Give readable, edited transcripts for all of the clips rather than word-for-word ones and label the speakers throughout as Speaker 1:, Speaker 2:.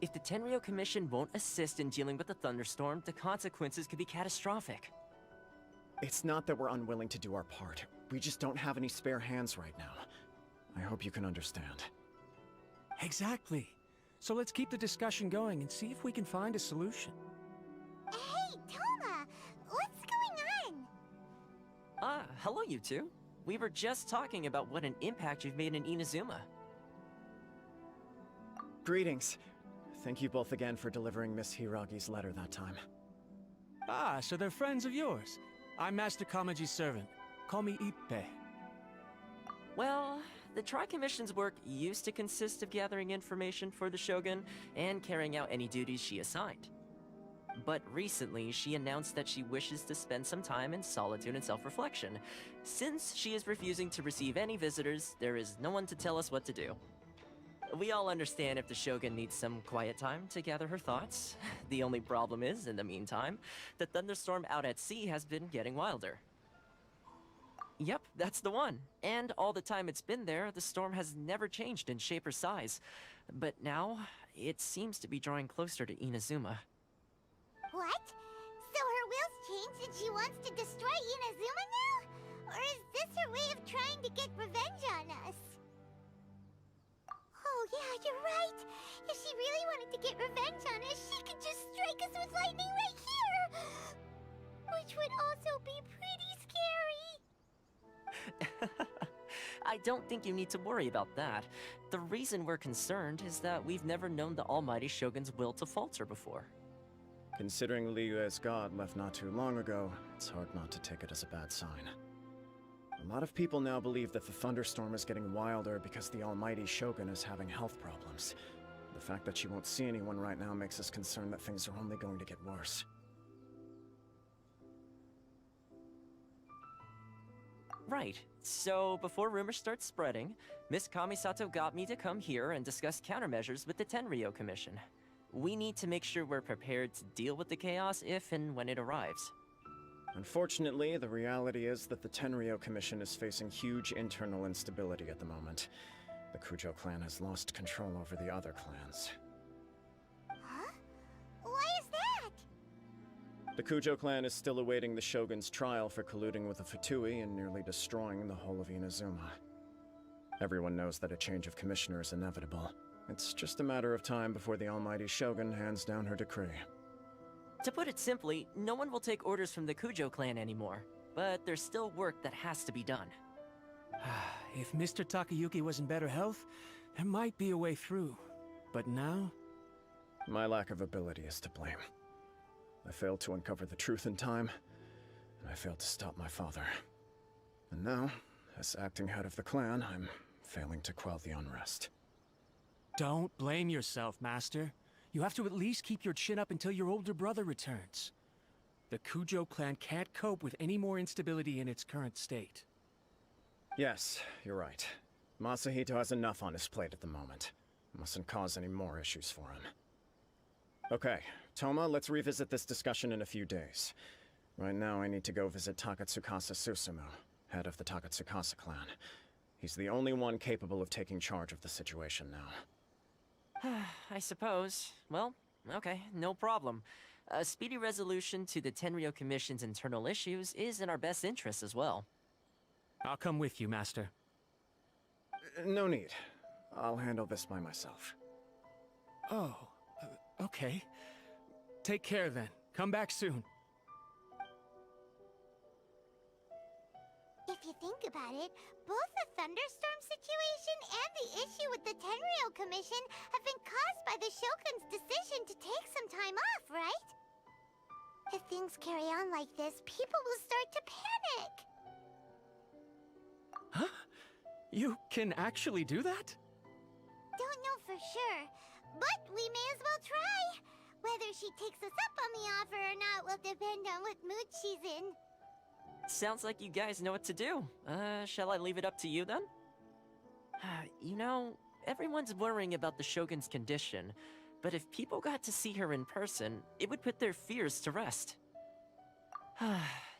Speaker 1: If the Tenryo Commission won't assist in dealing with the thunderstorm, the consequences could be catastrophic.
Speaker 2: It's not that we're unwilling to do our part. We just don't have any spare hands right now. I hope you can understand.
Speaker 3: Exactly. So let's keep the discussion going and see if we can find a solution.
Speaker 4: Hey, Toma! What's going on?
Speaker 1: Hello you two. We were just talking about what an impact you've made in Inazuma.
Speaker 2: Greetings. Thank you both again for delivering Miss Hiragi's letter that time.
Speaker 3: Ah, so they're friends of yours. I'm Master Kamaji's servant. Call me Ippei.
Speaker 1: Well, the Tri-Commission's work used to consist of gathering information for the Shogun and carrying out any duties she assigned. But recently, she announced that she wishes to spend some time in solitude and self-reflection. Since she is refusing to receive any visitors, there is no one to tell us what to do. We all understand if the Shogun needs some quiet time to gather her thoughts. The only problem is, in the meantime, the thunderstorm out at sea has been getting wilder. Yep, that's the one. And all the time it's been there, the storm has never changed in shape or size. But now, it seems to be drawing closer to Inazuma.
Speaker 4: What? So her will's changed and she wants to destroy Inazuma now? Or is this her way of trying to get revenge on us? Oh yeah, you're right. If she really wanted to get revenge on us, she could just strike us with lightning right here! Which would also be pretty scary.
Speaker 1: I don't think you need to worry about that. The reason we're concerned is that we've never known the Almighty Shogun's will to falter before.
Speaker 2: Considering Liyue's god left not too long ago, it's hard not to take it as a bad sign. A lot of people now believe that the thunderstorm is getting wilder because the almighty Shogun is having health problems. The fact that she won't see anyone right now makes us concerned that things are only going to get worse.
Speaker 1: Right. So, before rumors start spreading, Miss Kamisato got me to come here and discuss countermeasures with the Tenryo Commission. We need to make sure we're prepared to deal with the chaos if and when it arrives.
Speaker 2: Unfortunately, the reality is that the Tenryo Commission is facing huge internal instability at the moment. The Kujo clan has lost control over the other clans.
Speaker 4: Huh? Why is that?
Speaker 2: The Kujo clan is still awaiting the Shogun's trial for colluding with the Fatui and nearly destroying the whole of Inazuma. Everyone knows that a change of commissioner is inevitable. It's just a matter of time before the almighty Shogun hands down her decree.
Speaker 1: To put it simply, no one will take orders from the Kujo clan anymore. But there's still work that has to be done.
Speaker 3: If Mr. Takayuki was in better health, there might be a way through. But now?
Speaker 2: My lack of ability is to blame. I failed to uncover the truth in time, and I failed to stop my father. And now, as acting head of the clan, I'm failing to quell the unrest.
Speaker 3: Don't blame yourself, Master. You have to at least keep your chin up until your older brother returns. The Kujo clan can't cope with any more instability in its current state.
Speaker 2: Yes, you're right. Masahito has enough on his plate at the moment. Mustn't cause any more issues for him. Okay, Toma, let's revisit this discussion in a few days. Right now I need to go visit Takatsukasa Susumu, head of the Takatsukasa clan. He's the only one capable of taking charge of the situation now.
Speaker 1: I suppose. Well, okay, no problem. A speedy resolution to the Tenryo Commission's internal issues is in our best interest as well.
Speaker 3: I'll come with you, Master.
Speaker 2: No need. I'll handle this by myself.
Speaker 3: Oh, okay. Take care then. Come back soon.
Speaker 4: If you think about it, both the thunderstorm situation and the issue with the Tenryo Commission have been caused by the Shogun's decision to take some time off, right? If things carry on like this, people will start to panic.
Speaker 3: Huh? You can actually do that?
Speaker 4: Don't know for sure, but we may as well try. Whether she takes us up on the offer or not will depend on what mood she's in.
Speaker 1: Sounds like you guys know what to do. Shall I leave it up to you then? You know, everyone's worrying about the Shogun's condition, but if people got to see her in person, it would put their fears to rest.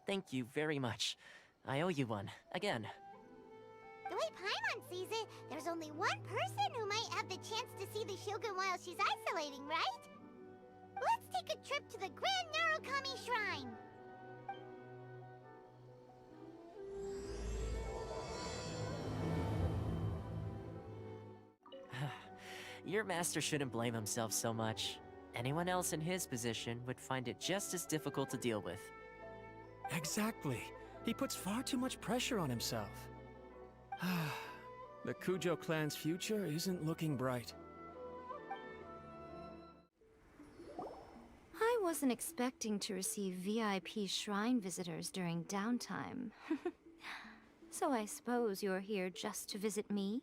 Speaker 1: Thank you very much. I owe you one, again.
Speaker 4: The way Paimon sees it, there's only one person who might have the chance to see the Shogun while she's isolating, right? Let's take a trip to the Grand Narukami Shrine!
Speaker 1: Your master shouldn't blame himself so much. Anyone else in his position would find it just as difficult to deal with.
Speaker 3: Exactly. He puts far too much pressure on himself. The Kujo clan's future isn't looking bright.
Speaker 5: I wasn't expecting to receive VIP shrine visitors during downtime. So I suppose you're here just to visit me?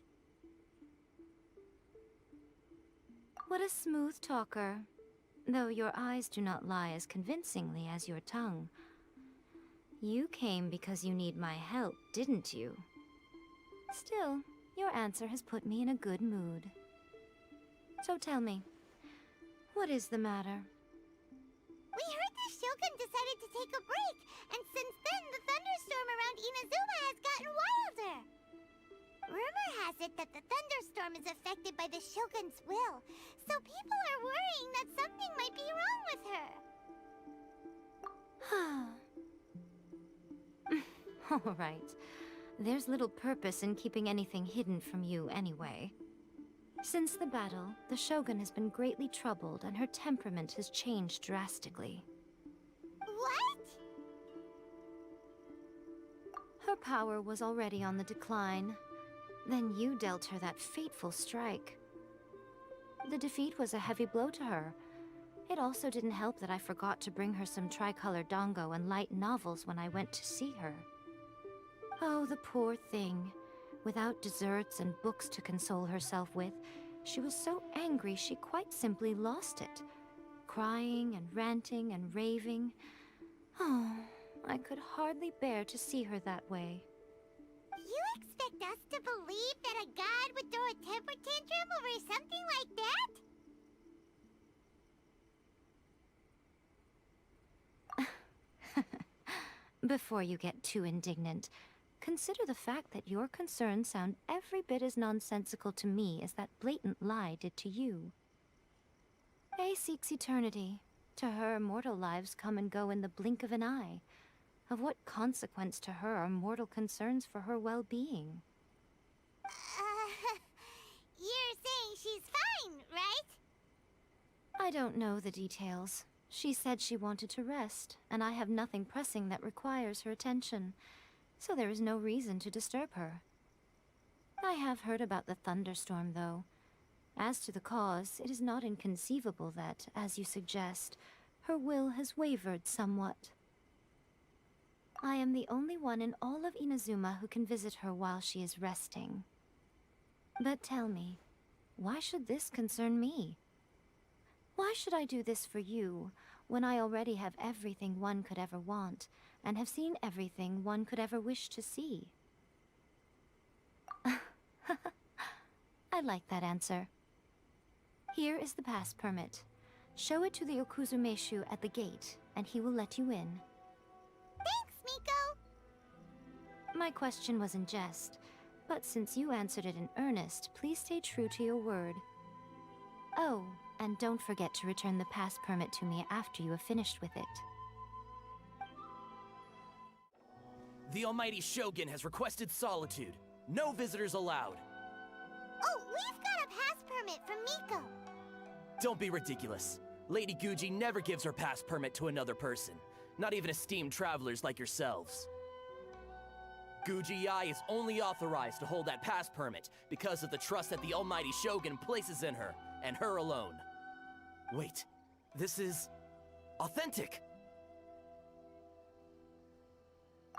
Speaker 5: What a smooth talker. Though your eyes do not lie as convincingly as your tongue. You came because you need my help, didn't you? Still, your answer has put me in a good mood. So tell me, what is the matter?
Speaker 4: We heard the Shogun decided to take a break, and since then the thunderstorm around Inazuma has gotten wilder. Rumor has it that the thunderstorm is affected by the Shogun's will, so people are worrying that something might be wrong with her.
Speaker 5: All right. There's little purpose in keeping anything hidden from you anyway. Since the battle, the Shogun has been greatly troubled and her temperament has changed drastically.
Speaker 4: What?
Speaker 5: Her power was already on the decline. Then you dealt her that fateful strike. The defeat was a heavy blow to her. It also didn't help that I forgot to bring her some tricolor dango and light novels when I went to see her. Oh, the poor thing. Without desserts and books to console herself with, she was so angry she quite simply lost it. Crying and ranting and raving. Oh, I could hardly bear to see her that way.
Speaker 4: You expect us to believe that a god would throw a temper tantrum over something like that?
Speaker 5: Before you get too indignant, consider the fact that your concerns sound every bit as nonsensical to me as that blatant lie did to you. A seeks eternity. To her, mortal lives come and go in the blink of an eye. Of what consequence to her are mortal concerns for her well-being?
Speaker 4: You're saying she's fine, right?
Speaker 5: I don't know the details. She said she wanted to rest, and I have nothing pressing that requires her attention, so there is no reason to disturb her. I have heard about the thunderstorm, though. As to the cause, it is not inconceivable that, as you suggest, her will has wavered somewhat. I am the only one in all of Inazuma who can visit her while she is resting. But tell me, why should this concern me? Why should I do this for you, when I already have everything one could ever want, and have seen everything one could ever wish to see? I like that answer. Here is the pass permit. Show it to the Okuzumeshu at the gate, and he will let you in.
Speaker 4: Thanks, Miko!
Speaker 5: My question was in jest, but since you answered it in earnest, please stay true to your word. Oh, and don't forget to return the pass permit to me after you have finished with it.
Speaker 6: The almighty Shogun has requested solitude. No visitors allowed.
Speaker 4: Oh, we've got a pass permit from Miko!
Speaker 6: Don't be ridiculous. Lady Guji never gives her pass permit to another person, not even esteemed travelers like yourselves. Guji-ai is only authorized to hold that pass permit because of the trust that the almighty Shogun places in her, and her alone. Wait, this is authentic.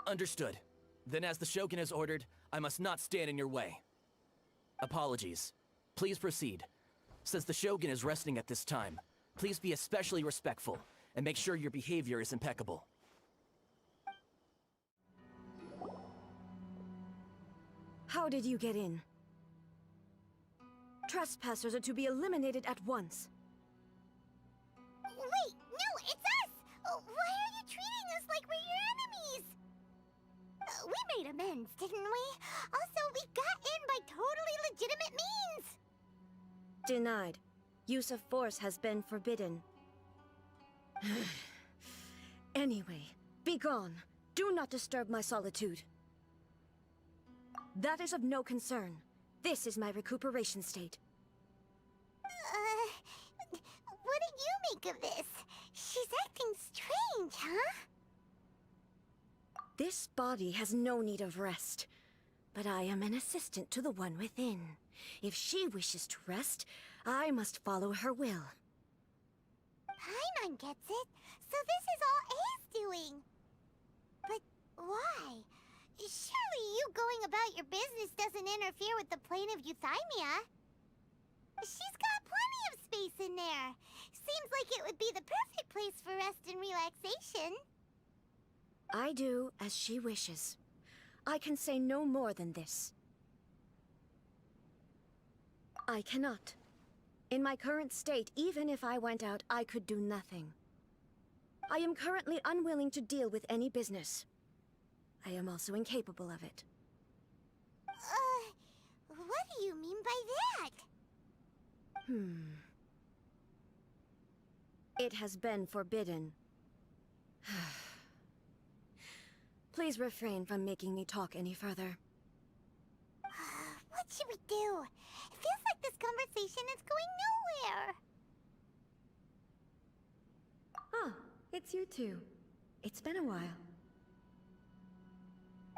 Speaker 6: Understood. Then as the Shogun has ordered, I must not stand in your way. Apologies. Please proceed. Since the Shogun is resting at this time, please be especially respectful, and make sure your behavior is impeccable.
Speaker 7: How did you get in? Trespassers are to be eliminated at once.
Speaker 4: Wait, no, it's us! Why are you treating us like we're your enemies? We made amends, didn't we? Also, we got in by totally legitimate means!
Speaker 7: Denied. Use of force has been forbidden. Anyway, be gone. Do not disturb my solitude. That is of no concern. This is my recuperation state.
Speaker 4: What do you make of this? She's acting strange, huh?
Speaker 7: This body has no need of rest. But I am an assistant to the one within. If she wishes to rest, I must follow her will.
Speaker 4: Paimon gets it. So this is all A's doing. But why? Surely you going about your business doesn't interfere with the plane of euthymia. She's got plenty of space in there. Seems like it would be the perfect place for rest and relaxation.
Speaker 7: I do as she wishes. I can say no more than this. I cannot. In my current state, even if I went out, I could do nothing. I am currently unwilling to deal with any business. I am also incapable of it.
Speaker 4: What do you mean by that?
Speaker 7: It has been forbidden. Please refrain from making me talk any further.
Speaker 4: What should we do? It feels like this conversation is going nowhere.
Speaker 8: Ah, it's you two. It's been a while.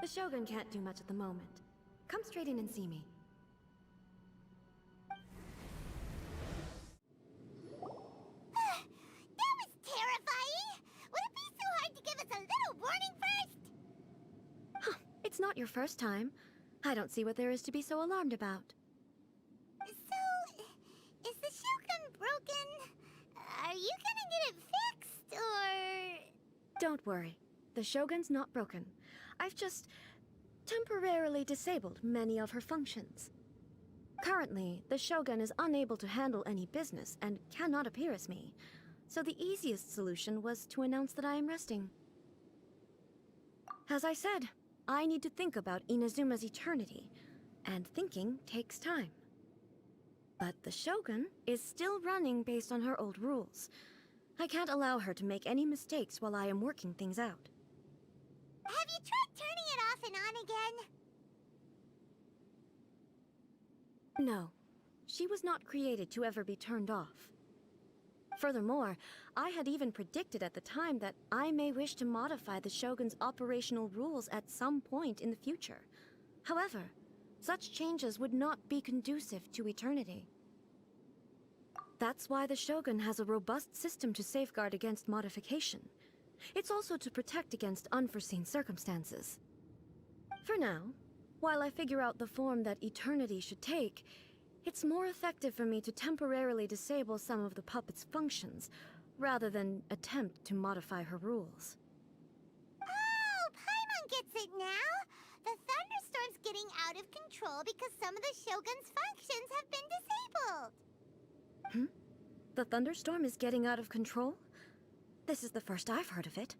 Speaker 8: The Shogun can't do much at the moment. Come straight in and see me.
Speaker 4: That was terrifying! Would it be so hard to give us a little warning first?
Speaker 8: It's not your first time. I don't see what there is to be so alarmed about.
Speaker 4: So, is the Shogun broken? Are you gonna get it fixed, or...?
Speaker 8: Don't worry. The Shogun's not broken. I've just temporarily disabled many of her functions. Currently, the Shogun is unable to handle any business and cannot appear as me. So the easiest solution was to announce that I am resting. As I said, I need to think about Inazuma's eternity, and thinking takes time. But the Shogun is still running based on her old rules. I can't allow her to make any mistakes while I am working things out.
Speaker 4: Have you tried turning it off and on again?
Speaker 8: No, she was not created to ever be turned off. Furthermore, I had even predicted at the time that I may wish to modify the Shogun's operational rules at some point in the future. However, such changes would not be conducive to eternity. That's why the Shogun has a robust system to safeguard against modification. It's also to protect against unforeseen circumstances. For now, while I figure out the form that eternity should take, it's more effective for me to temporarily disable some of the puppet's functions, rather than attempt to modify her rules.
Speaker 4: Oh, Paimon gets it now! The thunderstorm's getting out of control because some of the Shogun's functions have been disabled.
Speaker 8: The thunderstorm is getting out of control? This is the first I've heard of it.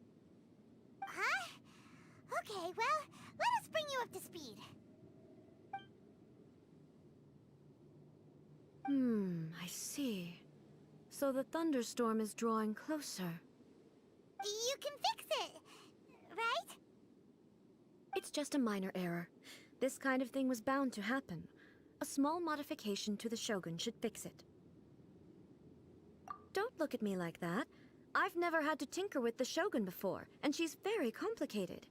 Speaker 4: Huh? Okay, well, let us bring you up to speed.
Speaker 8: I see. So the thunderstorm is drawing closer.
Speaker 4: You can fix it, right?
Speaker 8: It's just a minor error. This kind of thing was bound to happen. A small modification to the Shogun should fix it. Don't look at me like that. I've never had to tinker with the Shogun before, and she's very complicated.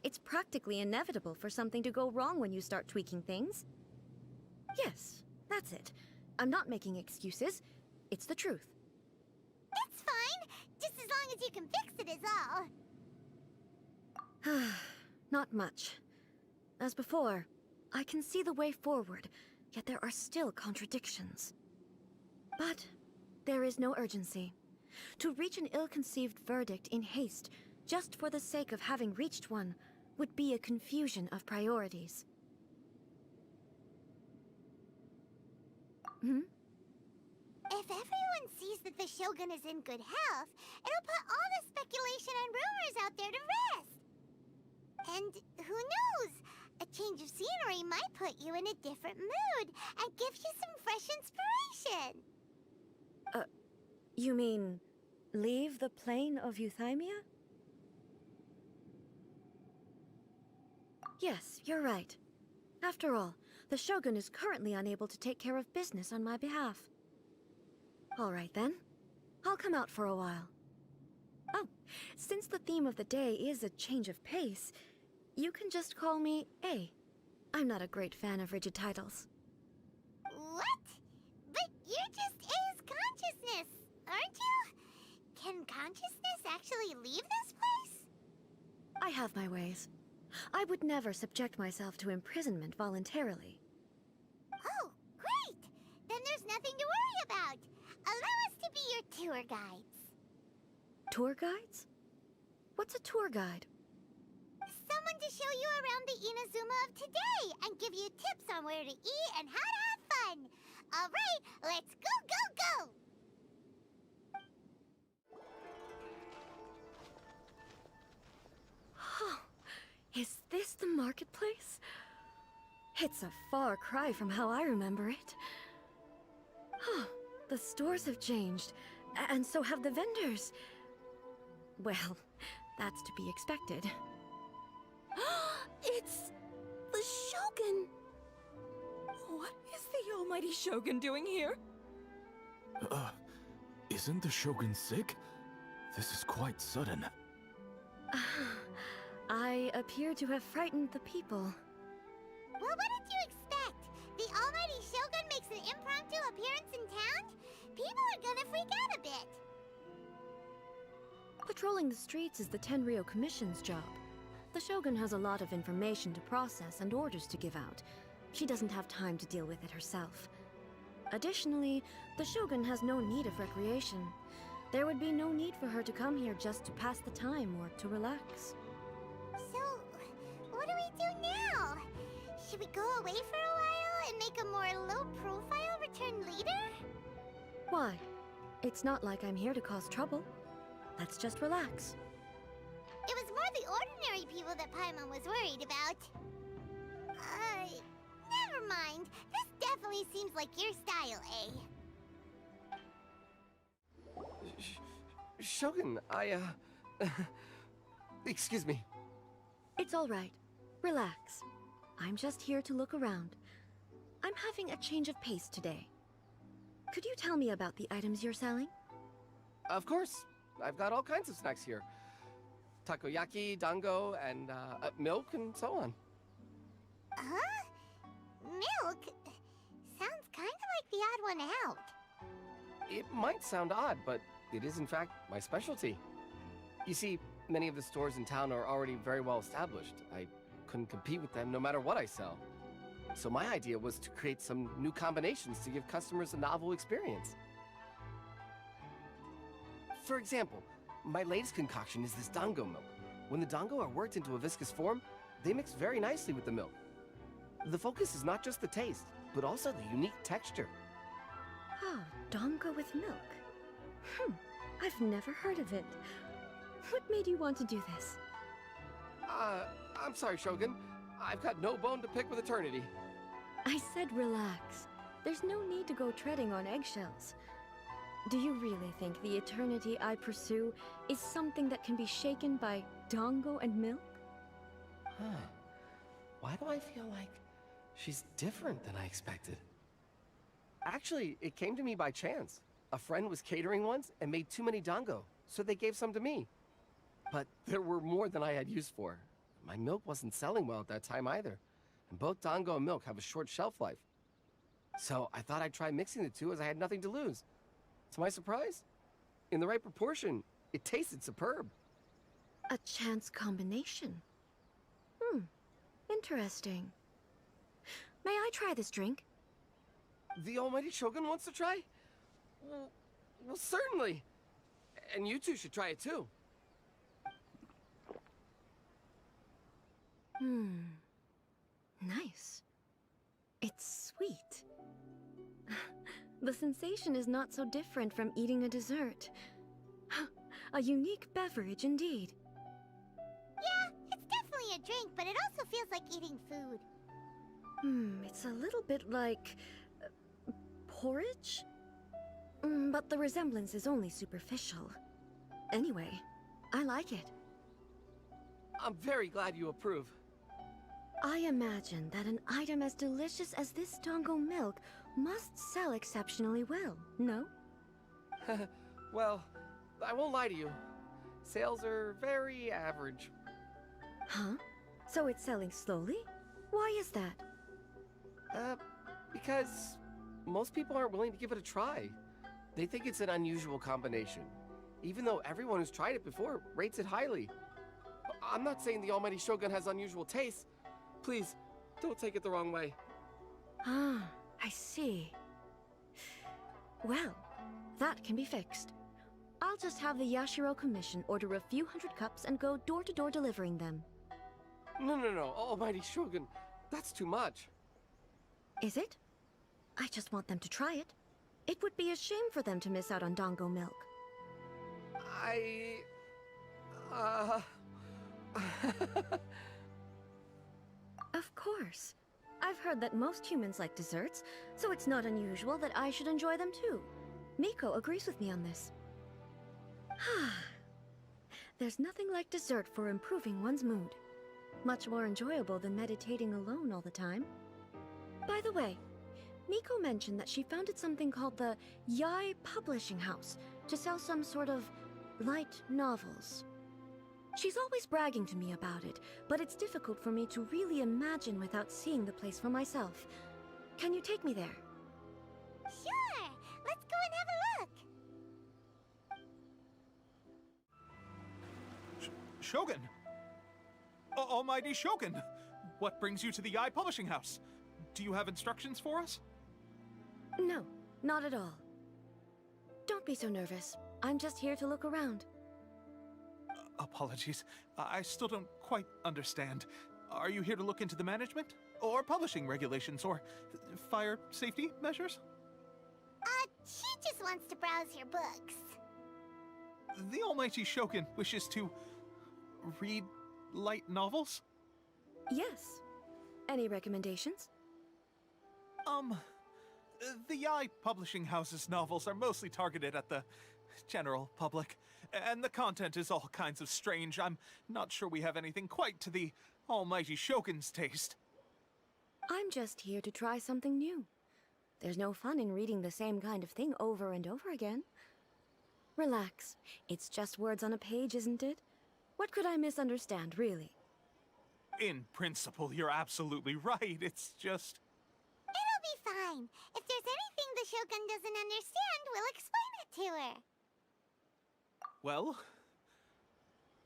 Speaker 8: It's practically inevitable for something to go wrong when you start tweaking things. Yes, that's it. I'm not making excuses. It's the truth.
Speaker 4: It's fine, just as long as you can fix it is all.
Speaker 8: Not much. As before, I can see the way forward, yet there are still contradictions. But there is no urgency. To reach an ill-conceived verdict in haste, just for the sake of having reached one, would be a confusion of priorities.
Speaker 4: If everyone sees that the Shogun is in good health, it'll put all the speculation and rumors out there to rest. And who knows? A change of scenery might put you in a different mood and give you some fresh inspiration.
Speaker 8: You mean, leave the plane of Euthymia? Yes, you're right. After all, the Shogun is currently unable to take care of business on my behalf. All right then. I'll come out for a while. Oh, since the theme of the day is a change of pace, you can just call me A. I'm not a great fan of rigid titles.
Speaker 4: What? But you're just A's consciousness, aren't you? Can consciousness actually leave this place?
Speaker 8: I have my ways. I would never subject myself to imprisonment voluntarily.
Speaker 4: Oh, great! Then there's nothing to worry about. Allow us to be your tour guides.
Speaker 8: Tour guides? What's a tour guide?
Speaker 4: Someone to show you around the Inazuma of today and give you tips on where to eat and how to have fun. All right, let's go, go, go!
Speaker 8: Is this the marketplace? It's a far cry from how I remember it. The stores have changed, and so have the vendors. Well, that's to be expected.
Speaker 9: It's the Shogun! What is the almighty Shogun doing here?
Speaker 10: Isn't the Shogun sick? This is quite sudden.
Speaker 8: I appear to have frightened the people.
Speaker 4: Well, what did you expect? The almighty Shogun makes an impromptu appearance in town? People are gonna freak out a bit.
Speaker 8: Patrolling the streets is the Tenryou Commission's job. The Shogun has a lot of information to process and orders to give out. She doesn't have time to deal with it herself. Additionally, the Shogun has no need of recreation. There would be no need for her to come here just to pass the time or to relax.
Speaker 4: So, what do we do now? Should we go away for a while and make a more low-profile return later?
Speaker 8: Why? It's not like I'm here to cause trouble. Let's just relax.
Speaker 4: It was more the ordinary people that Paimon was worried about. Never mind. This definitely seems like your style, A.
Speaker 11: Shogun, excuse me.
Speaker 8: It's all right. Relax. I'm just here to look around. I'm having a change of pace today. Could you tell me about the items you're selling?
Speaker 11: Of course. I've got all kinds of snacks here. Takoyaki, dango, and milk, and so on.
Speaker 4: Huh? Milk? Sounds kind of like the odd one out.
Speaker 11: It might sound odd, but it is in fact my specialty. You see, many of the stores in town are already very well established. I couldn't compete with them no matter what I sell. So my idea was to create some new combinations to give customers a novel experience. For example, my latest concoction is this dango milk. When the dango are worked into a viscous form, they mix very nicely with the milk. The focus is not just the taste, but also the unique texture.
Speaker 8: Oh, dango with milk. I've never heard of it. What made you want to do this?
Speaker 11: I'm sorry, Shogun. I've got no bone to pick with eternity.
Speaker 8: I said relax. There's no need to go treading on eggshells. Do you really think the eternity I pursue is something that can be shaken by dango and milk?
Speaker 11: Huh. Why do I feel like she's different than I expected? Actually, it came to me by chance. A friend was catering once and made too many dango, so they gave some to me. But there were more than I had use for. My milk wasn't selling well at that time either, and both dango and milk have a short shelf life. So I thought I'd try mixing the two as I had nothing to lose. To my surprise, in the right proportion, it tasted superb.
Speaker 8: A chance combination. Interesting. May I try this drink?
Speaker 11: The almighty Shogun wants to try? Well, certainly. And you two should try it too.
Speaker 8: Nice. It's sweet. The sensation is not so different from eating a dessert. A unique beverage indeed.
Speaker 4: Yeah, it's definitely a drink. it also feels like eating food.
Speaker 8: It's a little bit like... porridge? But the resemblance is only superficial. Anyway, I like it.
Speaker 11: I'm very glad you approve.
Speaker 8: I imagine that an item as delicious as this Dango milk must sell exceptionally well, no?
Speaker 11: Well, I won't lie to you. Sales are very average.
Speaker 8: Huh? So it's selling slowly? Why is that?
Speaker 11: Because most people aren't willing to give it a try. They think it's an unusual combination, even though everyone who's tried it before rates it highly. I'm not saying the Almighty Shogun has unusual tastes. Please, don't take it the wrong way.
Speaker 8: Ah, I see. Well, that can be fixed. I'll just have the Yashiro Commission order a few hundred cups and go door-to-door delivering them.
Speaker 11: No, Almighty Shogun, that's too much.
Speaker 8: Is it? I just want them to try it. It would be a shame for them to miss out on Dango milk. Of course. I've heard that most humans like desserts, so it's not unusual that I should enjoy them too. Miko agrees with me on this. There's nothing like dessert for improving one's mood. Much more enjoyable than meditating alone all the time. By the way, Miko mentioned that she founded something called the Yai Publishing House to sell some sort of light novels. She's always bragging to me about it, but it's difficult for me to really imagine without seeing the place for myself. Can you take me there?
Speaker 4: Sure! Let's go and have a look!
Speaker 3: Shogun! Almighty Shogun! What brings you to the Yai Publishing House? Do you have instructions for us?
Speaker 8: No, not at all. Don't be so nervous. I'm just here to look around.
Speaker 3: Apologies. I still don't quite understand. Are you here to look into the management? Or publishing regulations? Or fire safety measures?
Speaker 4: She just wants to browse your books.
Speaker 3: The Almighty Shogun wishes to... read light novels?
Speaker 8: Yes. Any recommendations?
Speaker 3: The Yai Publishing House's novels are mostly targeted at the general public, and the content is all kinds of strange. I'm not sure we have anything quite to the Almighty Shogun's taste.
Speaker 8: I'm just here to try something new. There's no fun in reading the same kind of thing over and over again. Relax. It's just words on a page, isn't it? What could I misunderstand, really?
Speaker 3: In principle, you're absolutely right. It's just...
Speaker 4: It'll be fine. If there's anything the Shogun doesn't understand, we'll explain it to her.
Speaker 3: Well...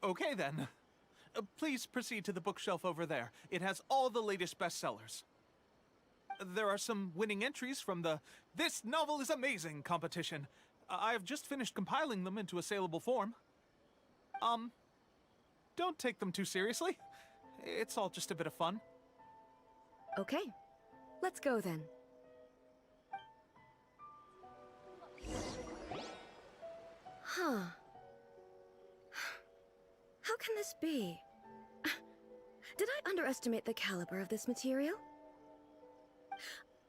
Speaker 3: okay then. Please proceed to the bookshelf over there. It has all the latest bestsellers. There are some winning entries from the This Novel is Amazing competition. I've just finished compiling them into a saleable form. Don't take them too seriously. It's all just a bit of fun.
Speaker 8: Okay. Let's go then. Huh. How can this be? Did I underestimate the caliber of this material?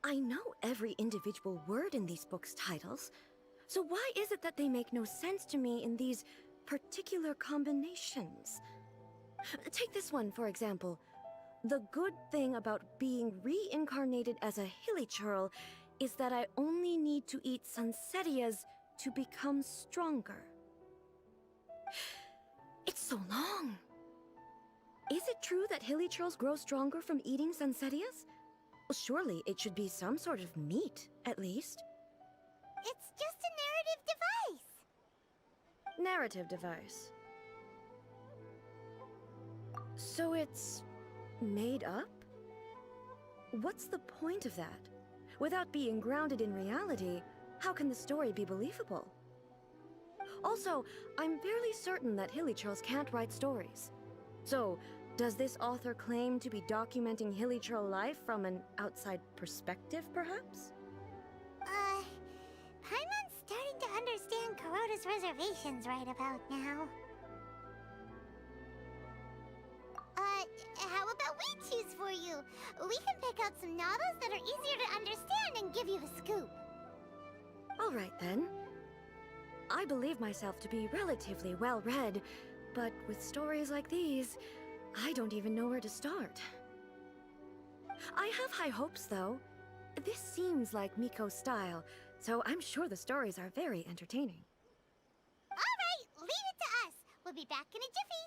Speaker 8: I know every individual word in these books' titles, so why is it that they make no sense to me in these particular combinations? Take this one, for example. The good thing about being reincarnated as a hilichurl is that I only need to eat sunsettias to become stronger. It's so long. Is it true that hilichurls grow stronger from eating sunsettias? Well, surely it should be some sort of meat, at least.
Speaker 4: It's just a narrative device.
Speaker 8: Narrative device. So it's... made up? What's the point of that? Without being grounded in reality, how can the story be believable? Also, I'm fairly certain that hilichurls can't write stories. So, does this author claim to be documenting hilichurl life from an outside perspective, perhaps?
Speaker 4: Paimon's starting to understand Kuroda's reservations right about now. How about for you. We can pick out some novels that are easier to understand and give you the scoop.
Speaker 8: All right, then. I believe myself to be relatively well-read, but with stories like these, I don't even know where to start. I have high hopes, though. This seems like Miko's style, so I'm sure the stories are very entertaining.
Speaker 4: All right, leave it to us. We'll be back in a jiffy.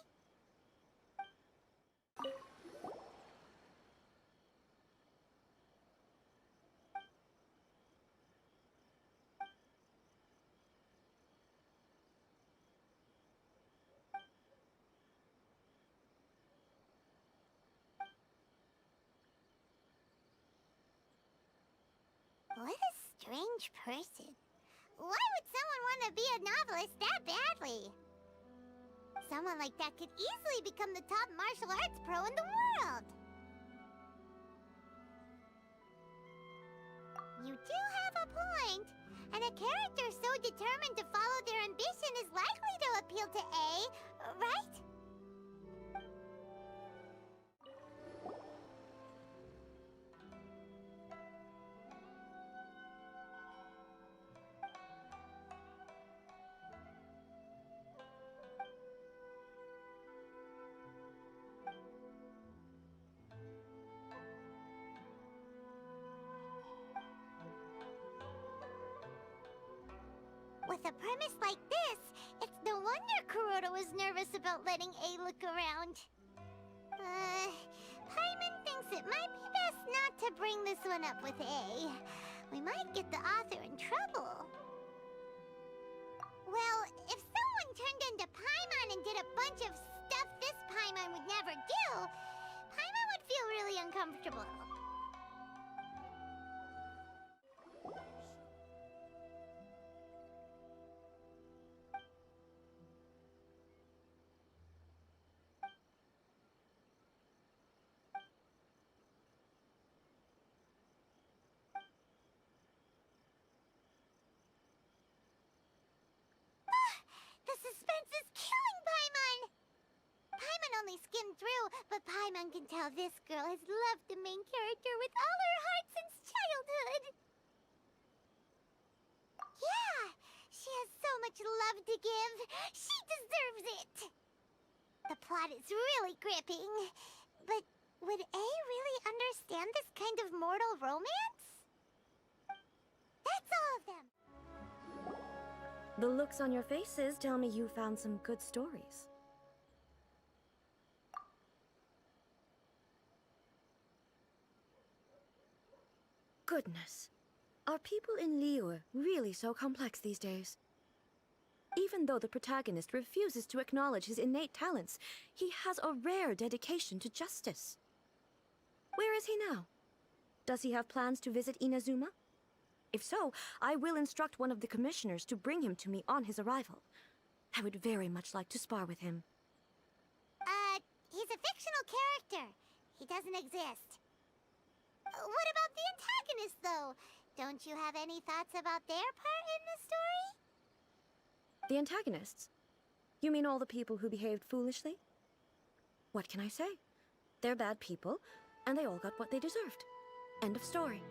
Speaker 4: What a strange person. Why would someone want to be a novelist that badly? Someone like that could easily become the top martial arts pro in the world. You do have a point. And a character so determined to follow their ambition is likely to appeal to A, right? With a premise like this, it's no wonder Kuroda was nervous about letting A look around. Paimon thinks it might be best not to bring this one up with A. We might get the author in trouble. Well, if someone turned into Paimon and did a bunch of stuff this Paimon would never do, Paimon would feel really uncomfortable. The suspense is killing Paimon! Paimon only skimmed through, but Paimon can tell this girl has loved the main character with all her heart since childhood. Yeah, she has so much love to give. She deserves it. The plot is really gripping. But would A really understand this kind of mortal romance? That's all of them.
Speaker 8: The looks on your faces tell me you found some good stories. Goodness. Are people in Liyue really so complex these days? Even though the protagonist refuses to acknowledge his innate talents, he has a rare dedication to justice. Where is he now? Does he have plans to visit Inazuma? If so, I will instruct one of the commissioners to bring him to me on his arrival. I would very much like to spar with him.
Speaker 4: He's a fictional character. He doesn't exist. What about the antagonist, though? Don't you have any thoughts about their part in the story?
Speaker 8: The antagonists? You mean all the people who behaved foolishly? What can I say? They're bad people, and they all got what they deserved. End of story.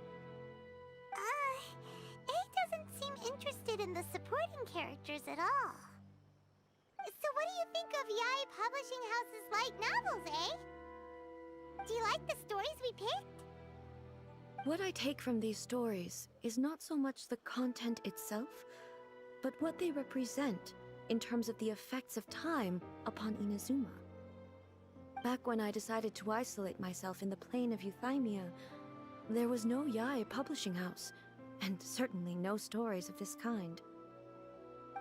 Speaker 4: A doesn't seem interested in the supporting characters at all. So what do you think of Yae Publishing House's light novels, eh? Do you like the stories we picked?
Speaker 8: What I take from these stories is not so much the content itself, but what they represent in terms of the effects of time upon Inazuma. Back when I decided to isolate myself in the plane of Euthymia, there was no Yae Publishing House, and certainly no stories of this kind.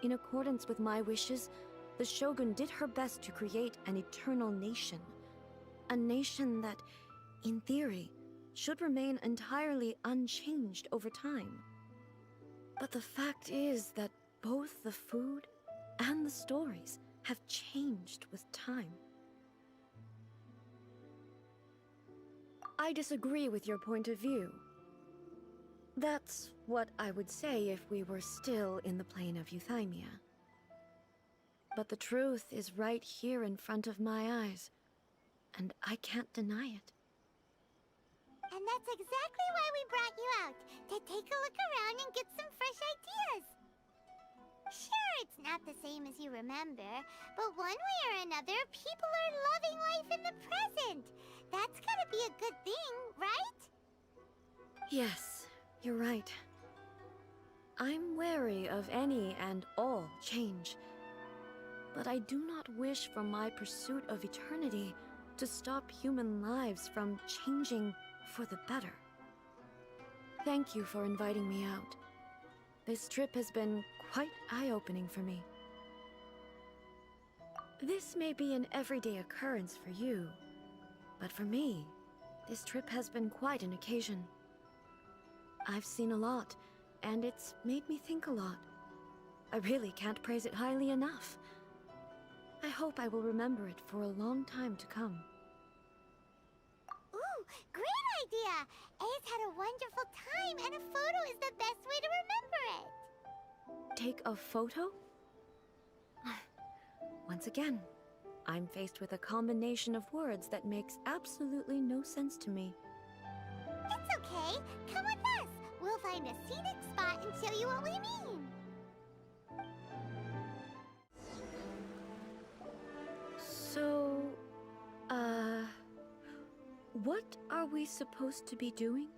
Speaker 8: In accordance with my wishes, the Shogun did her best to create an eternal nation. A nation that, in theory, should remain entirely unchanged over time. But the fact is that both the food and the stories have changed with time. I disagree with your point of view. That's what I would say if we were still in the plane of Euthymia. But the truth is right here in front of my eyes, and I can't deny it.
Speaker 4: that's exactly why we brought you out, to take a look around and get some fresh ideas. Sure, it's not the same as you remember, but one way or another, people are loving life in the present. That's gotta be a good thing, right?
Speaker 8: Yes, you're right. I'm wary of any and all change. But I do not wish for my pursuit of eternity to stop human lives from changing for the better. Thank you for inviting me out. This trip has been quite eye-opening for me. This may be an everyday occurrence for you, but for me, this trip has been quite an occasion. I've seen a lot, and it's made me think a lot. I really can't praise it highly enough. I hope I will remember it for a long time to come.
Speaker 4: Ooh, great idea! A's had a wonderful time, and a photo is the best way to remember it.
Speaker 8: Take a photo? Once again, I'm faced with a combination of words that makes absolutely no sense to me.
Speaker 4: It's okay. Come with us. We'll find a scenic spot and show you what we mean.
Speaker 8: So, what are we supposed to be doing?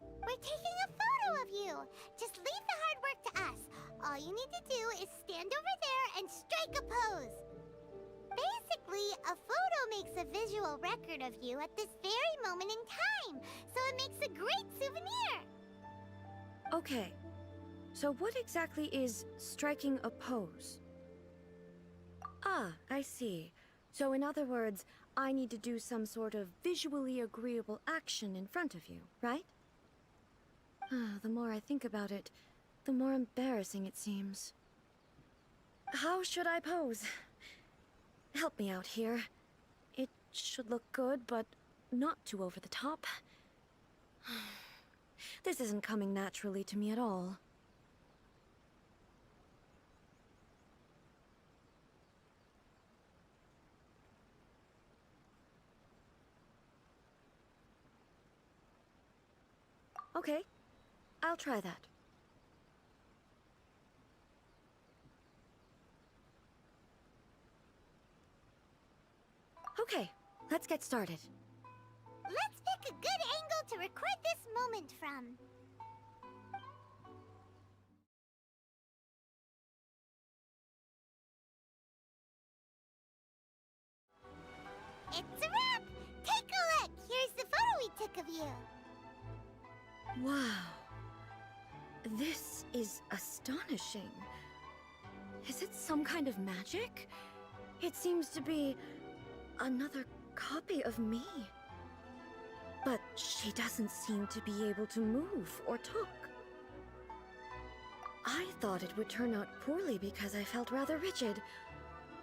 Speaker 4: We're taking a photo of you. Just leave the hard work to us. All you need to do is stand over there and strike a pose. Basically, a photo makes a visual record of you at this very moment in time, so it makes a great souvenir.
Speaker 8: Okay, so what exactly is striking a pose? Ah, I see. So in other words, I need to do some sort of visually agreeable action in front of you, right? The more I think about it, the more embarrassing it seems. How should I pose? Help me out here. It should look good, but not too over the top. This isn't coming naturally to me at all. Okay, I'll try that. Okay, let's get started.
Speaker 4: Let's pick a good angle to record this moment from. It's a wrap! Take a look! Here's the photo we took of you.
Speaker 8: Wow. This is astonishing. Is it some kind of magic? It seems to be another copy of me. But she doesn't seem to be able to move or talk. I thought it would turn out poorly because I felt rather rigid,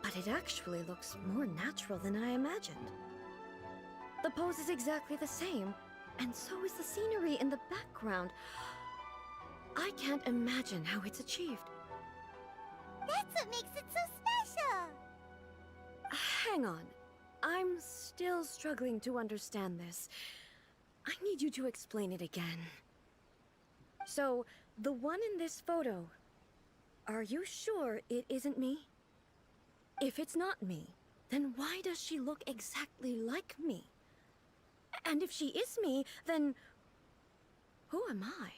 Speaker 8: but it actually looks more natural than I imagined. The pose is exactly the same, and so is the scenery in the background. I can't imagine how it's achieved.
Speaker 4: That's what makes it so special!
Speaker 8: Hang on. I'm still struggling to understand this. I need you to explain it again. So, the one in this photo, are you sure it isn't me? If it's not me, then why does she look exactly like me? And if she is me, then who am I?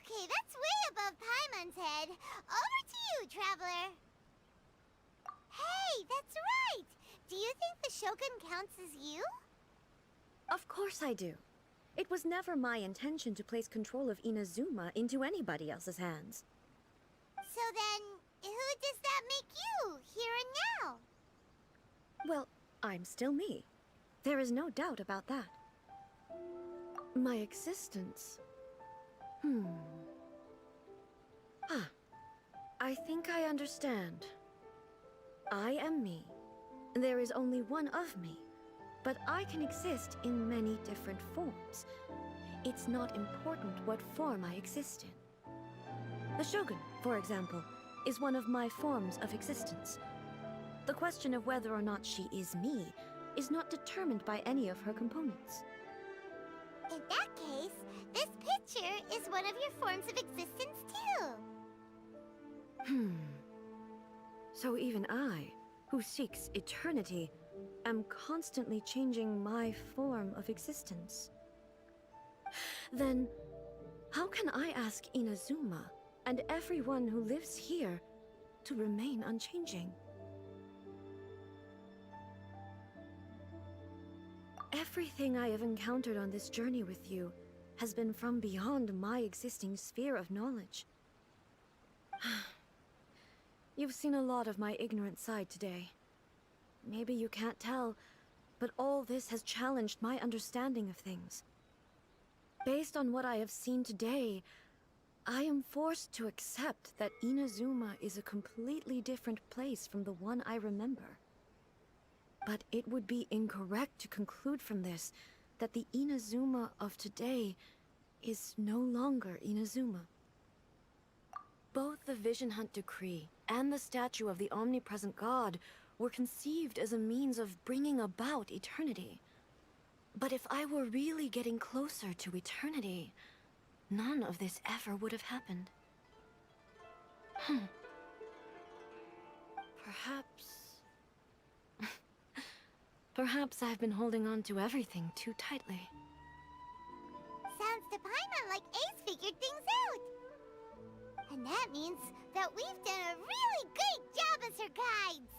Speaker 4: Okay, that's way above Paimon's head. Over to you, Traveler. Hey, that's right! Do you think the Shogun counts as you?
Speaker 8: Of course I do. It was never my intention to place control of Inazuma into anybody else's hands.
Speaker 4: So then, who does that make you, here and now?
Speaker 8: Well, I'm still me. There is no doubt about that. My existence... I think I understand. I am me. There is only one of me, but I can exist in many different forms. It's not important what form I exist in. The Shogun, for example, is one of my forms of existence. The question of whether or not she is me is not determined by any of her components.
Speaker 4: In that case, this picture is one of your forms of existence too.
Speaker 8: So even I, who seeks eternity, am constantly changing my form of existence. Then, how can I ask Inazuma and everyone who lives here to remain unchanging? Everything I have encountered on this journey with you has been from beyond my existing sphere of knowledge. You've seen a lot of my ignorant side today. Maybe you can't tell, but all this has challenged my understanding of things. Based on what I have seen today, I am forced to accept that Inazuma is a completely different place from the one I remember. But it would be incorrect to conclude from this that the Inazuma of today is no longer Inazuma. Both the Vision Hunt Decree and the statue of the omnipresent god were conceived as a means of bringing about eternity. But if I were really getting closer to eternity, none of this ever would have happened. Perhaps I've been holding on to everything too tightly.
Speaker 4: Sounds to Paimon like Ace figured things out. And that means that we've done a really great job as her guides.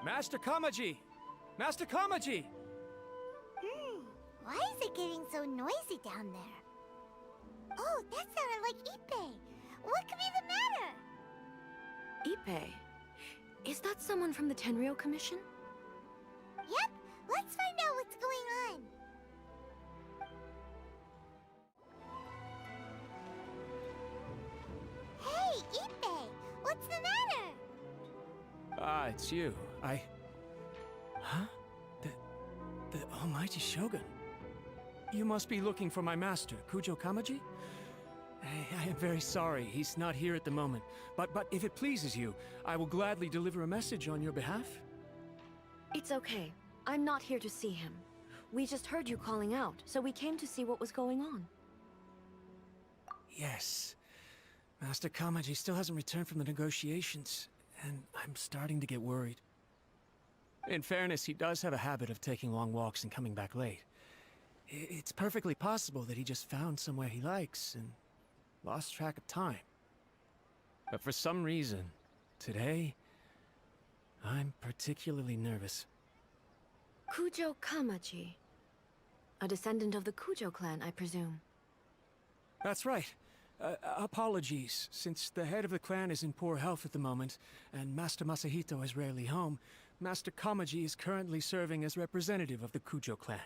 Speaker 10: Master Kamaji! Master Kamaji!
Speaker 4: Why is it getting so noisy down there? Oh, that sounded like Ippei. What could be the matter?
Speaker 8: Ippei? Is that someone from the Tenryou Commission?
Speaker 4: Yep, let's find out what's going on. Hey, Ippei, what's the matter?
Speaker 10: Ah, it's you. Huh? The almighty Shogun. You must be looking for my master, Kujo Kamaji? I am very sorry, he's not here at the moment. But if it pleases you, I will gladly deliver a message on your behalf.
Speaker 8: It's okay. I'm not here to see him. We just heard you calling out, so we came to see what was going on.
Speaker 10: Yes. Master Kamaji still hasn't returned from the negotiations, and I'm starting to get worried. In fairness, he does have a habit of taking long walks and coming back late. It's perfectly possible that he just found somewhere he likes and lost track of time. But for some reason, today, I'm particularly nervous.
Speaker 8: Kujo Kamaji. A descendant of the Kujo clan, I presume.
Speaker 10: That's right. Apologies, since the head of the clan is in poor health at the moment, and Master Masahito is rarely home, Master Kamaji is currently serving as representative of the Kujo clan.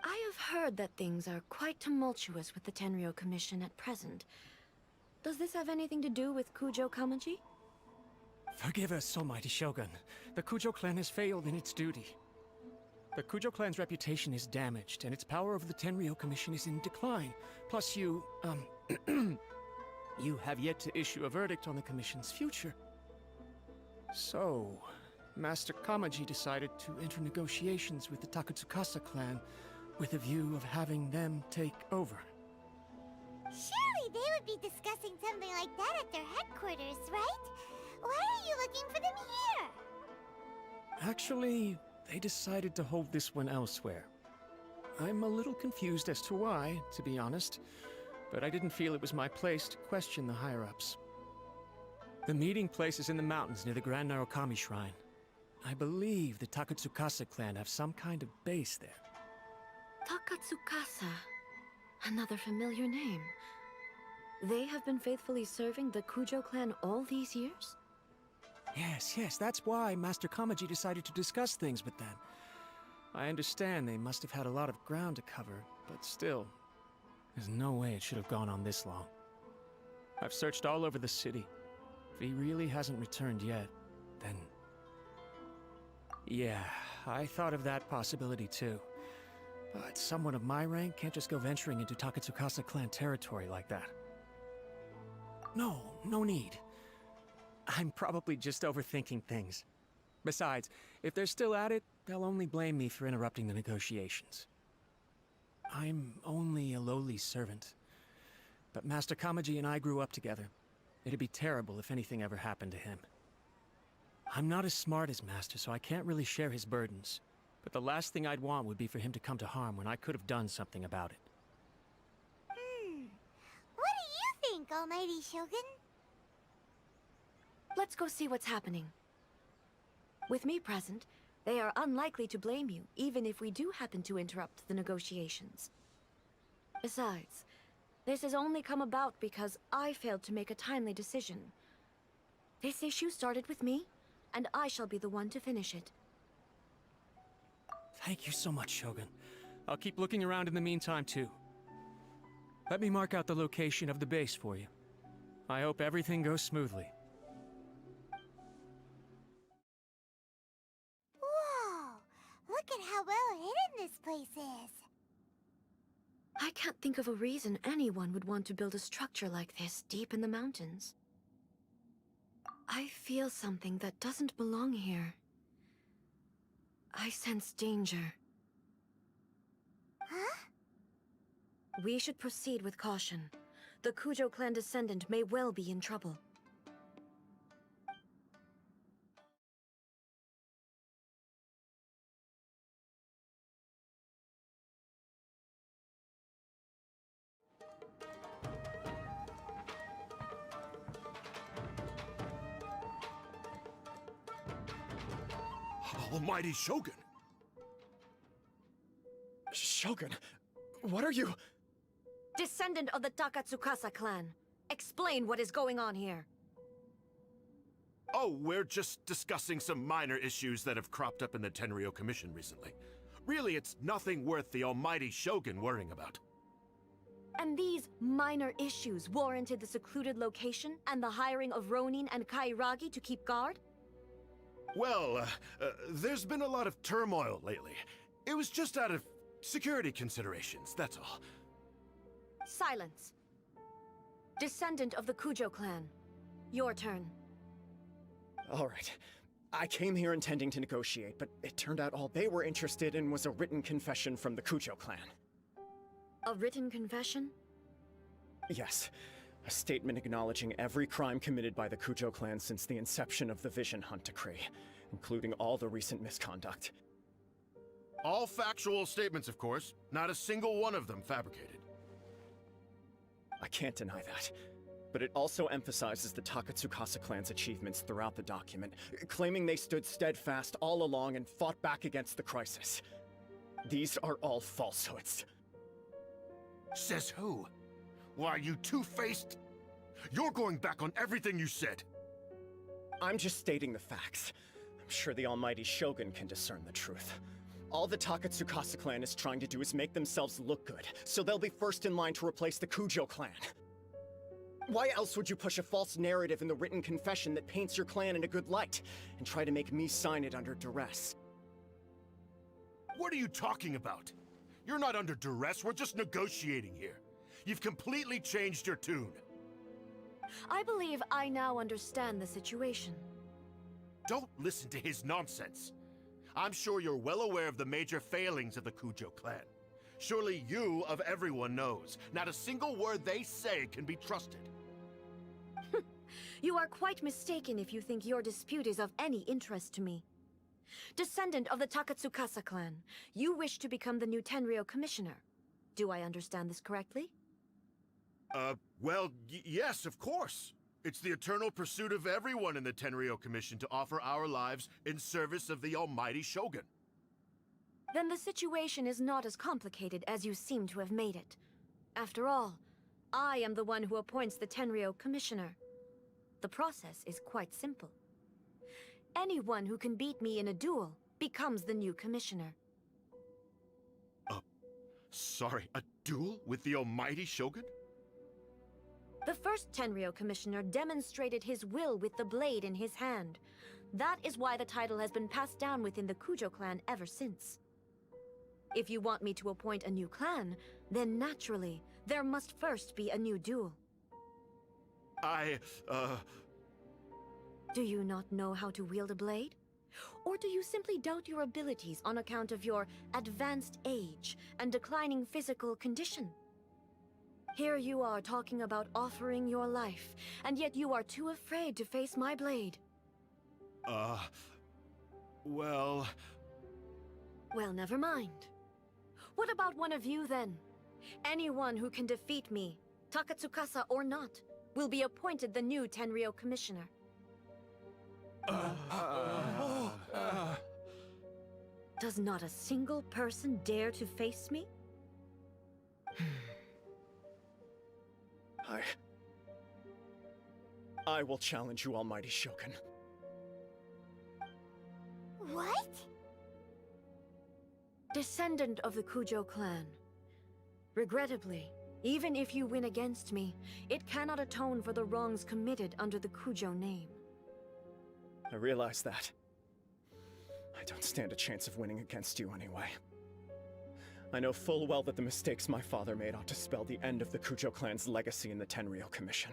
Speaker 8: I have heard that things are quite tumultuous with the Tenryou Commission at present. Does this have anything to do with Kujo Kamaji?
Speaker 10: Forgive us, almighty Shogun. The Kujo clan has failed in its duty. The Kujo clan's reputation is damaged, and its power over the Tenryou Commission is in decline. Plus you have yet to issue a verdict on the Commission's future. So, Master Kamaji decided to enter negotiations with the Takatsukasa clan with a view of having them take over.
Speaker 4: Surely they would be discussing something like that at their headquarters, right? Why are you looking for them here?
Speaker 10: Actually, they decided to hold this one elsewhere. I'm a little confused as to why, to be honest, but I didn't feel it was my place to question the higher-ups. The meeting place is in the mountains near the Grand Narukami Shrine. I believe the Takatsukasa clan have some kind of base there.
Speaker 8: Takatsukasa. Another familiar name. They have been faithfully serving the Kujo clan all these years?
Speaker 10: Yes, that's why Master Kamaji decided to discuss things with them. I understand they must have had a lot of ground to cover, but still, there's no way it should have gone on this long. I've searched all over the city. If he really hasn't returned yet, then... Yeah, I thought of that possibility too. But someone of my rank can't just go venturing into Takatsukasa clan territory like that. No need. I'm probably just overthinking things. Besides, If they're still at it, they'll only blame me for interrupting the negotiations. I'm only a lowly servant. But Master Kamaji and I grew up together. It'd be terrible if anything ever happened to him. I'm not as smart as Master, so I can't really share his burdens. But the last thing I'd want would be for him to come to harm when I could have done something about it.
Speaker 4: What do you think, Almighty Shogun?
Speaker 8: Let's go see what's happening. With me present, they are unlikely to blame you, even if we do happen to interrupt the negotiations. Besides, this has only come about because I failed to make a timely decision. This issue started with me, and I shall be the one to finish it.
Speaker 10: Thank you so much, Shogun. I'll keep looking around in the meantime, too. Let me mark out the location of the base for you. I hope everything goes smoothly.
Speaker 4: Whoa! Look at how well hidden this place is.
Speaker 8: I can't think of a reason anyone would want to build a structure like this deep in the mountains. I feel something that doesn't belong here. I sense danger.
Speaker 4: Huh?
Speaker 8: We should proceed with caution. The Kujo clan descendant may well be in trouble.
Speaker 12: Almighty Shogun!
Speaker 2: Shogun, what are you...
Speaker 8: Descendant of the Takatsukasa clan, explain what is going on here.
Speaker 12: Oh, we're just discussing some minor issues that have cropped up in the Tenryou Commission recently. Really, it's nothing worth the Almighty Shogun worrying about.
Speaker 8: And these minor issues warranted the secluded location and the hiring of Ronin and Kairagi to keep guard?
Speaker 12: Well, there's been a lot of turmoil lately. It was just out of security considerations, that's all.
Speaker 8: Silence. Descendant of the Kujo clan, your turn.
Speaker 2: All right. I came here intending to negotiate, but it turned out all they were interested in was a written confession from the Kujo clan.
Speaker 8: A written confession?
Speaker 2: Yes. A statement acknowledging every crime committed by the Kujo clan since the inception of the Vision Hunt Decree, including all the recent misconduct.
Speaker 12: All factual statements, of course. Not a single one of them fabricated.
Speaker 2: I can't deny that. But it also emphasizes the Takatsukasa clan's achievements throughout the document, claiming they stood steadfast all along and fought back against the crisis. These are all falsehoods.
Speaker 12: Says who? Why, you two-faced? You're going back on everything you said.
Speaker 2: I'm just stating the facts. I'm sure the Almighty Shogun can discern the truth. All the Takatsukasa clan is trying to do is make themselves look good, so they'll be first in line to replace the Kujo clan. Why else would you push a false narrative in the written confession that paints your clan in a good light, and try to make me sign it under duress?
Speaker 12: What are you talking about? You're not under duress, we're just negotiating here. You've completely changed your tune.
Speaker 8: I believe I now understand the situation.
Speaker 12: Don't listen to his nonsense. I'm sure you're well aware of the major failings of the Kujo clan. Surely you, of everyone, knows. Not a single word they say can be trusted.
Speaker 8: You are quite mistaken if you think your dispute is of any interest to me. Descendant of the Takatsukasa clan, you wish to become the new Tenryou Commissioner. Do I understand this correctly?
Speaker 12: Well, yes, of course. It's the eternal pursuit of everyone in the Tenryou Commission to offer our lives in service of the Almighty Shogun.
Speaker 8: Then the situation is not as complicated as you seem to have made it. After all, I am the one who appoints the Tenryou Commissioner. The process is quite simple. Anyone who can beat me in a duel becomes the new Commissioner.
Speaker 12: Sorry, a duel with the Almighty Shogun?
Speaker 8: The first Tenryou Commissioner demonstrated his will with the blade in his hand. That is why the title has been passed down within the Kujo clan ever since. If you want me to appoint a new clan, then naturally, there must first be a new duel. Do you not know how to wield a blade? Or do you simply doubt your abilities on account of your advanced age and declining physical condition? Here you are talking about offering your life, and yet you are too afraid to face my blade.
Speaker 12: Well...
Speaker 8: Well, never mind. What about one of you, then? Anyone who can defeat me, Takatsukasa or not, will be appointed the new Tenryou Commissioner. Does not a single person dare to face me?
Speaker 2: I will challenge you, Almighty Shogun.
Speaker 4: What?
Speaker 8: Descendant of the Kujo clan. Regrettably, even if you win against me, it cannot atone for the wrongs committed under the Kujo name.
Speaker 2: I realize that. I don't stand a chance of winning against you anyway. I know full well that the mistakes my father made ought to spell the end of the Kujo clan's legacy in the Tenryou Commission.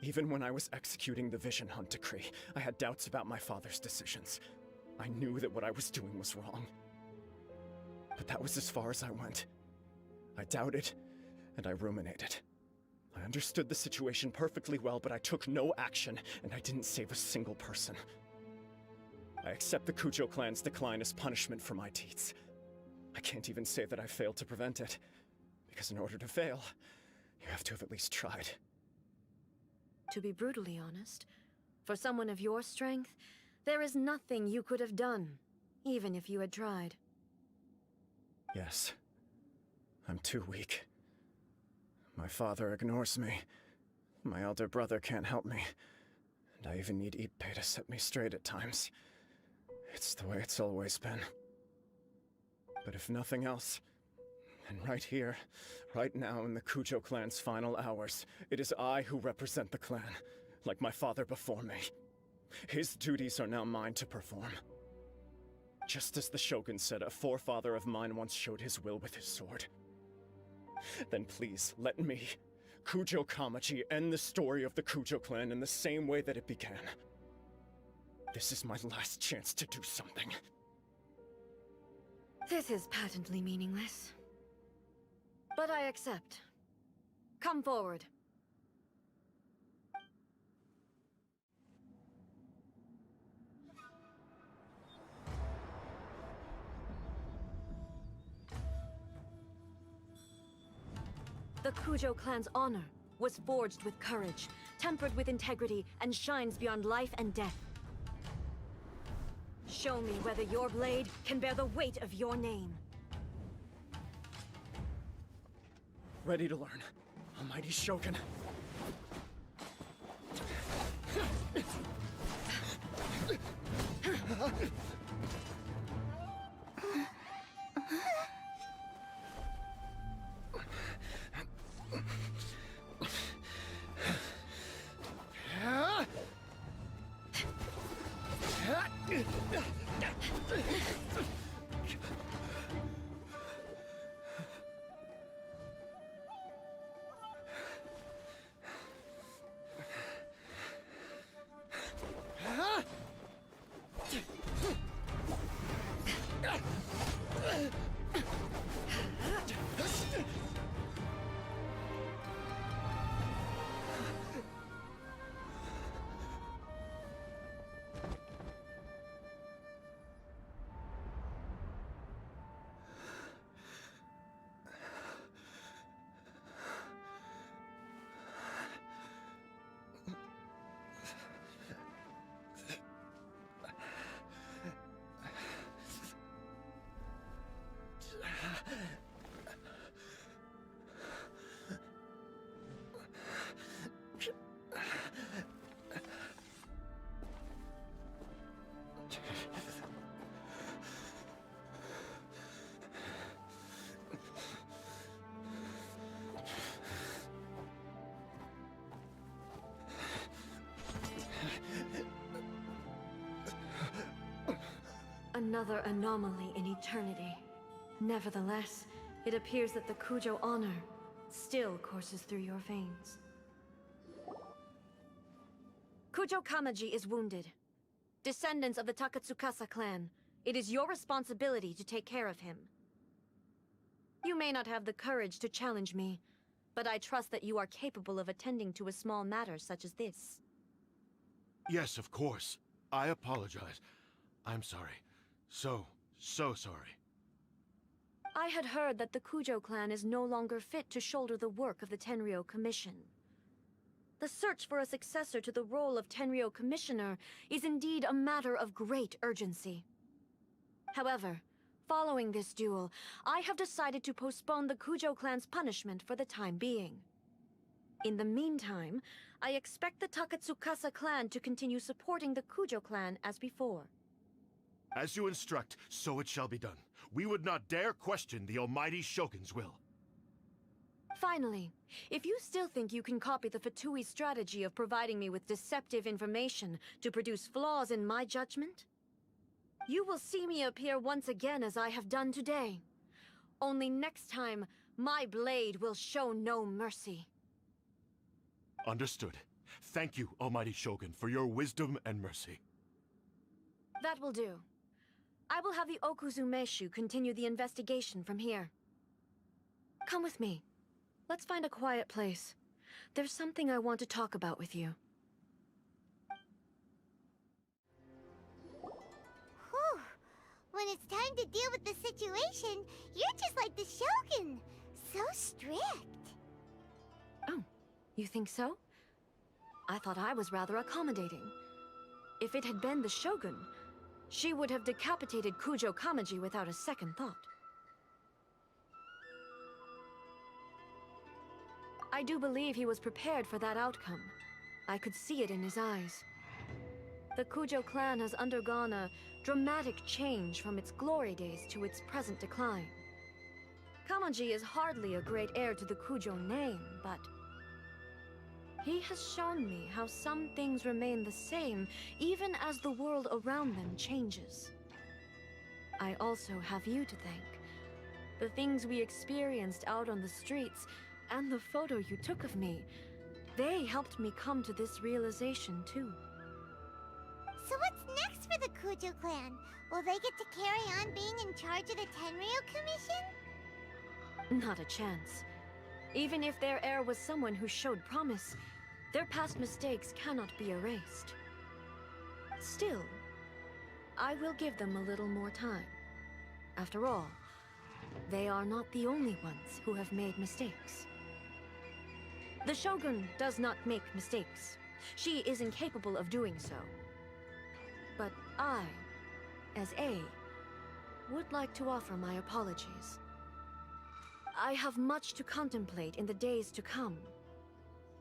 Speaker 2: Even when I was executing the Vision Hunt decree, I had doubts about my father's decisions. I knew that what I was doing was wrong. But that was as far as I went. I doubted, and I ruminated. I understood the situation perfectly well, but I took no action, and I didn't save a single person. I accept the Kujo clan's decline as punishment for my deeds. I can't even say that I failed to prevent it, because in order to fail, you have to have at least tried.
Speaker 8: To be brutally honest, for someone of your strength, there is nothing you could have done, even if you had tried.
Speaker 2: Yes. I'm too weak. My father ignores me. My elder brother can't help me. And I even need Ippei to set me straight at times. It's the way it's always been. But if nothing else, then right here, right now in the Kujo clan's final hours, it is I who represent the clan, like my father before me. His duties are now mine to perform. Just as the Shogun said, a forefather of mine once showed his will with his sword. Then please, let me, Kujo Kamaji, end the story of the Kujo clan in the same way that it began. This is my last chance to do something.
Speaker 8: This is patently meaningless. But I accept. Come forward. The Kujo clan's honor was forged with courage, tempered with integrity, and shines beyond life and death. Show me whether your blade can bear the weight of your name.
Speaker 2: Ready to learn, Almighty Shogun.
Speaker 8: Another anomaly in eternity. Nevertheless, it appears that the Kujo honor still courses through your veins. Kujo Kamaji is wounded. Descendants of the Takatsukasa clan, it is your responsibility to take care of him. You may not have the courage to challenge me, but I trust that you are capable of attending to a small matter such as this.
Speaker 12: Yes, of course. I apologize. I'm sorry. So sorry.
Speaker 8: I had heard that the Kujo clan is no longer fit to shoulder the work of the Tenryou Commission. The search for a successor to the role of Tenryou Commissioner is indeed a matter of great urgency. However, following this duel, I have decided to postpone the Kujo clan's punishment for the time being. In the meantime, I expect the Takatsukasa clan to continue supporting the Kujo clan as before.
Speaker 12: As you instruct, so it shall be done. We would not dare question the almighty Shogun's will.
Speaker 8: Finally, if you still think you can copy the Fatui strategy of providing me with deceptive information to produce flaws in my judgment, you will see me appear once again as I have done today. Only next time, my blade will show no mercy.
Speaker 12: Understood. Thank you, almighty Shogun, for your wisdom and mercy.
Speaker 8: That will do. I will have the Okuzumeshu continue the investigation from here. Come with me. Let's find a quiet place. There's something I want to talk about with you.
Speaker 4: Whew. When it's time to deal with the situation, you're just like the Shogun. So strict.
Speaker 8: Oh, you think so? I thought I was rather accommodating. If it had been the Shogun, she would have decapitated Kujo Kamaji without a second thought. I do believe he was prepared for that outcome. I could see it in his eyes. The Kujo clan has undergone a dramatic change from its glory days to its present decline. Kamaji is hardly a great heir to the Kujo name, but he has shown me how some things remain the same even as the world around them changes. I also have you to thank. The things we experienced out on the streets and the photo you took of me, they helped me come to this realization too.
Speaker 4: So what's next for the Kujo clan? Will they get to carry on being in charge of the Tenryou Commission?
Speaker 8: Not a chance. Even if their heir was someone who showed promise, their past mistakes cannot be erased. Still, I will give them a little more time. After all, they are not the only ones who have made mistakes. The Shogun does not make mistakes. She is incapable of doing so. But I, as A, would like to offer my apologies. I have much to contemplate in the days to come.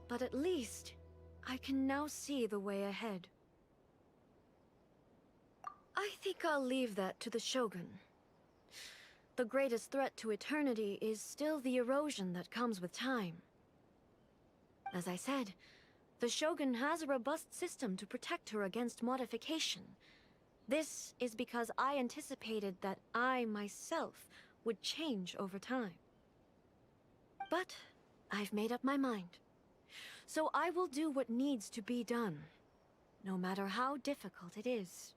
Speaker 8: But at least, I can now see the way ahead. I think I'll leave that to the Shogun. The greatest threat to eternity is still the erosion that comes with time. As I said, the Shogun has a robust system to protect her against modification. This is because I anticipated that I myself would change over time. But I've made up my mind. So I will do what needs to be done, no matter how difficult it is.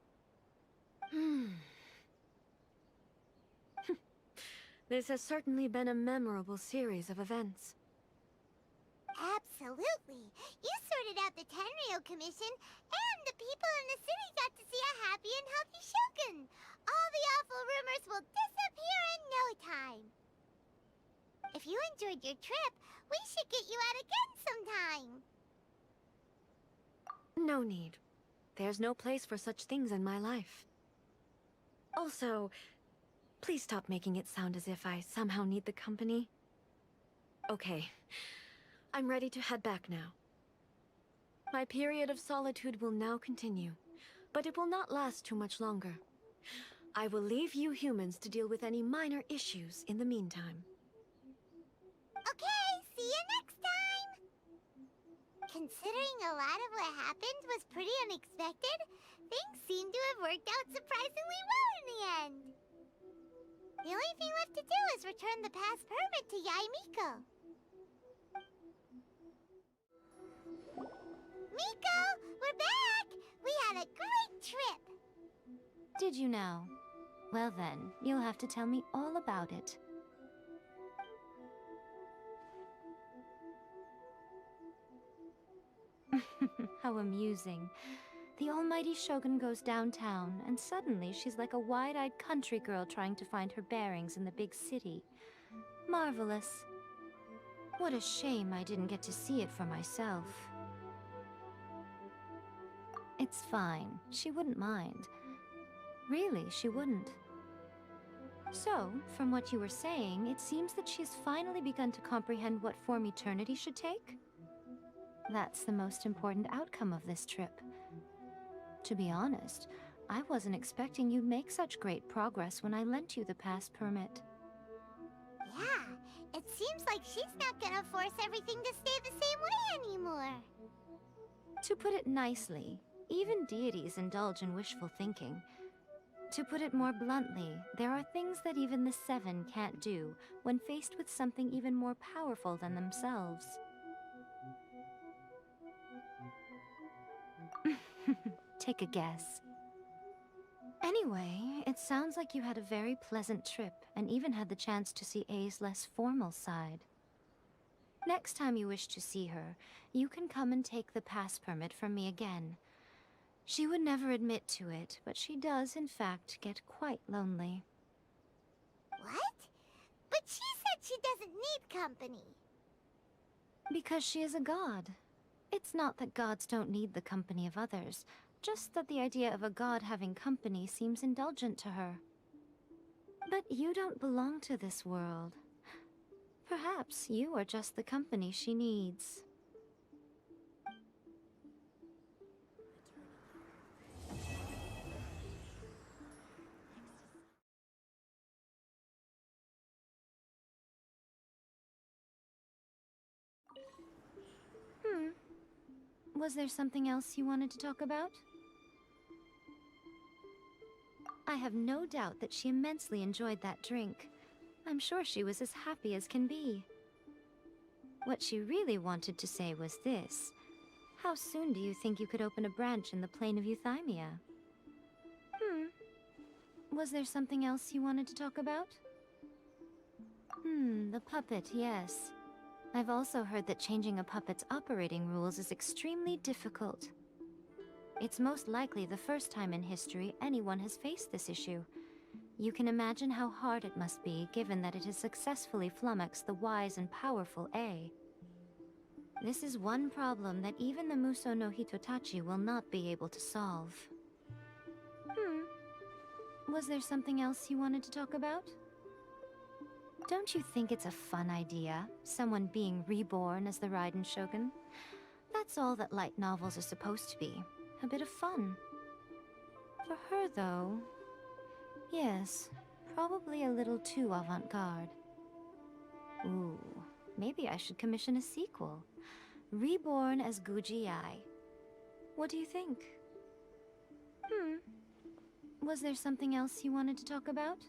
Speaker 8: This has certainly been a memorable series of events.
Speaker 4: Absolutely. You sorted out the Tenryou Commission, and the people in the city got to see a happy and healthy Shogun. All the awful rumors will disappear in no time. If you enjoyed your trip, we should get you out again sometime.
Speaker 8: No need. There's no place for such things in my life. Also, please stop making it sound as if I somehow need the company. Okay. I'm ready to head back now. My period of solitude will now continue, but it will not last too much longer. I will leave you humans to deal with any minor issues in the meantime.
Speaker 4: Okay, see you next time! Considering a lot of what happened was pretty unexpected, things seem to have worked out surprisingly well in the end. The only thing left to do is return the past permit to Yae Miko. Miko, we're back! We had a great trip!
Speaker 5: Did you now? Well then, you'll have to tell me all about it. How amusing. The almighty Shogun goes downtown, and suddenly she's like a wide-eyed country girl trying to find her bearings in the big city. Marvelous. What a shame I didn't get to see it for myself. It's fine. She wouldn't mind. Really, she wouldn't. So, from what you were saying, it seems that she's finally begun to comprehend what form eternity should take? That's the most important outcome of this trip. To be honest, I wasn't expecting you'd make such great progress when I lent you the pass permit.
Speaker 4: Yeah, it seems like she's not gonna force everything to stay the same way anymore.
Speaker 5: To put it nicely, even deities indulge in wishful thinking. To put it more bluntly, there are things that even the Seven can't do when faced with something even more powerful than themselves. Take a guess. Anyway, it sounds like you had a very pleasant trip and even had the chance to see A's less formal side. Next time you wish to see her, you can come and take the pass permit from me again. She would never admit to it, but she does, in fact, get quite lonely.
Speaker 4: What? But she said she doesn't need company.
Speaker 5: Because she is a god. It's not that gods don't need the company of others, just that the idea of a god having company seems indulgent to her. But you don't belong to this world. Perhaps you are just the company she needs. Was there something else you wanted to talk about? I have no doubt that she immensely enjoyed that drink. I'm sure she was as happy as can be. What she really wanted to say was this. How soon do you think you could open a branch in the plane of Euthymia? Was there something else you wanted to talk about? The puppet, yes. I've also heard that changing a puppet's operating rules is extremely difficult. It's most likely the first time in history anyone has faced this issue. You can imagine how hard it must be, given that it has successfully flummoxed the wise and powerful A. This is one problem that even the Muso no Hitotachi will not be able to solve. Was there something else you wanted to talk about? Don't you think it's a fun idea, someone being reborn as the Raiden Shogun? That's all that light novels are supposed to be, a bit of fun. For her, though, yes, probably a little too avant-garde. Ooh, maybe I should commission a sequel. Reborn as Guji Ai. What do you think? Was there something else you wanted to talk about?